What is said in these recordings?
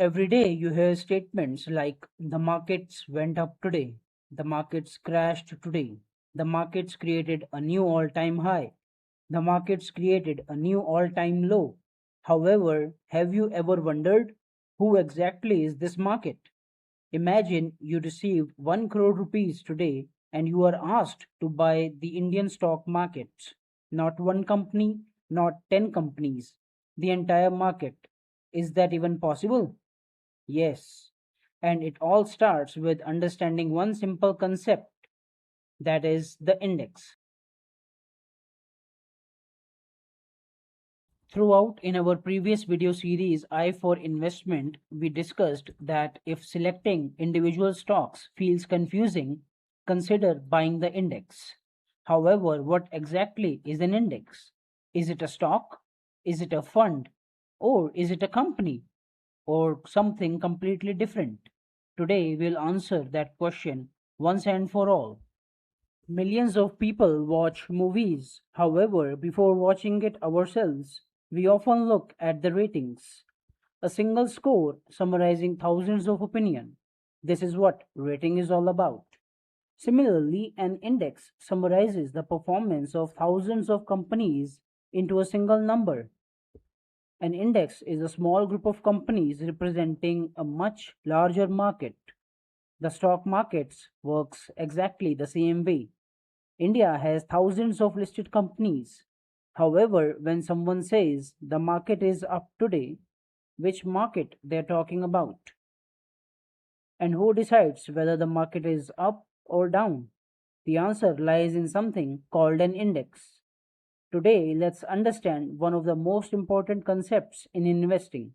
Every day you hear statements like the markets went up today, the markets crashed today, the markets created a new all time high, the markets created a new all time low. However, have you ever wondered who exactly is this market? Imagine you receive 1 crore rupees today and you are asked to buy the Indian stock markets. Not one company, not 10 companies, the entire market. Is that even possible? Yes. And it all starts with understanding one simple concept, that is the index. Throughout in our previous video series I for Investment, we discussed that if selecting individual stocks feels confusing, consider buying the index. However, what exactly is an index? Is it a stock? Is it a fund? Or is it a company? Or something completely different? Today we'll answer that question once and for all. Millions of people watch movies. However, before watching it ourselves, we often look at the ratings. A single score summarizing thousands of opinion. This is what rating is all about. Similarly, an index summarizes the performance of thousands of companies into a single number. An index is a small group of companies representing a much larger market. The stock markets works exactly the same way. India has thousands of listed companies. However, when someone says the market is up today, which market they're talking about? And who decides whether the market is up or down? The answer lies in something called an index. Today, let's understand one of the most important concepts in investing,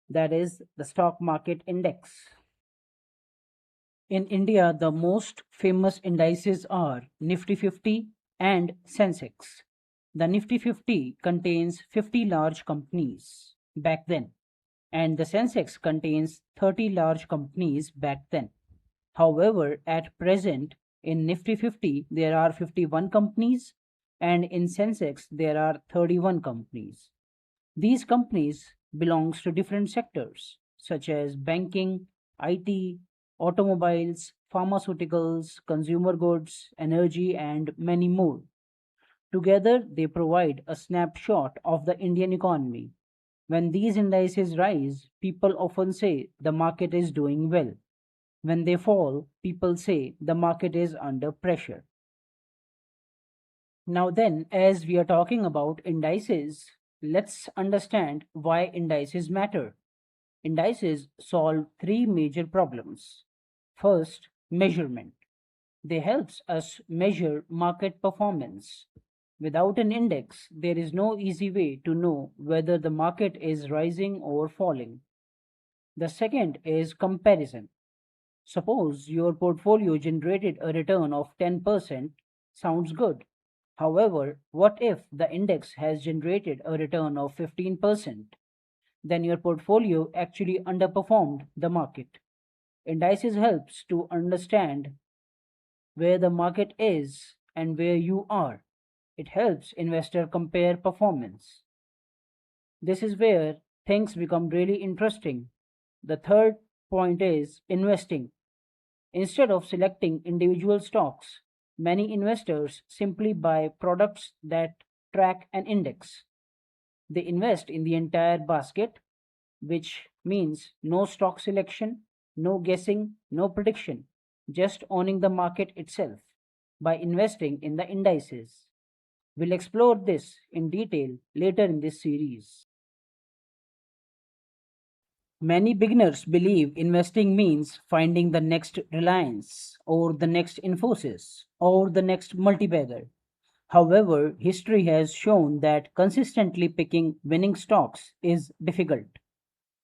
that is the stock market index. In India, the most famous indices are Nifty 50 and Sensex. The Nifty 50 contains 50 large companies back then, and the Sensex contains 30 large companies back then. However, at present, in Nifty 50, there are 51 companies, and in Sensex, there are 31 companies. These companies belongs to different sectors such as banking, IT, automobiles, pharmaceuticals, consumer goods, energy, and many more. Together, they provide a snapshot of the Indian economy. When these indices rise, people often say the market is doing well. When they fall, people say the market is under pressure. Now, then, as we are talking about indices, let's understand why indices matter. Indices solve three major problems. First, measurement. They helps us measure market performance. Without an index, there is no easy way to know whether the market is rising or falling. The second is comparison. Suppose your portfolio generated a return of 10%, sounds good. However, what if the index has generated a return of 15%? Then your portfolio actually underperformed the market. Indices helps to understand where the market is and where you are. It helps investor compare performance. This is where things become really interesting. The third point is investing. Instead of selecting individual stocks, many investors simply buy products that track an index. They invest in the entire basket, which means no stock selection, no guessing, no prediction, just owning the market itself by investing in the indices. We'll explore this in detail later in this series. Many beginners believe investing means finding the next Reliance or the next Infosys or the next multibagger. However, history has shown that consistently picking winning stocks is difficult.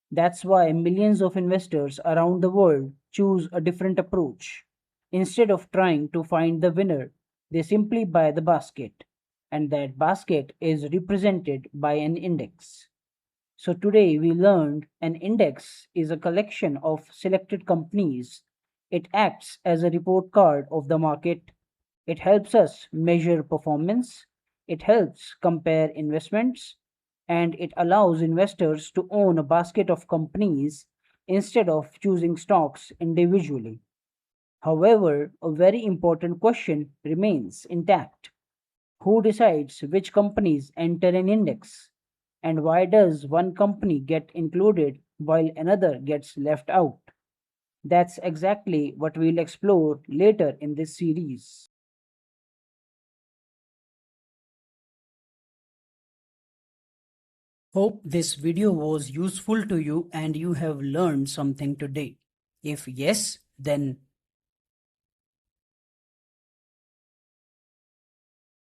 That's why millions of investors around the world choose a different approach. Instead of trying to find the winner, they simply buy the basket, and that basket is represented by an index. So today we learned an index is a collection of selected companies. It acts as a report card of the market. It helps us measure performance. It helps compare investments. and it allows investors to own a basket of companies instead of choosing stocks individually. However, a very important question remains intact. Who decides which companies enter an index? And why does one company get included while another gets left out? That's exactly what we'll explore later in this series. Hope this video was useful to you and you have learned something today. If yes, then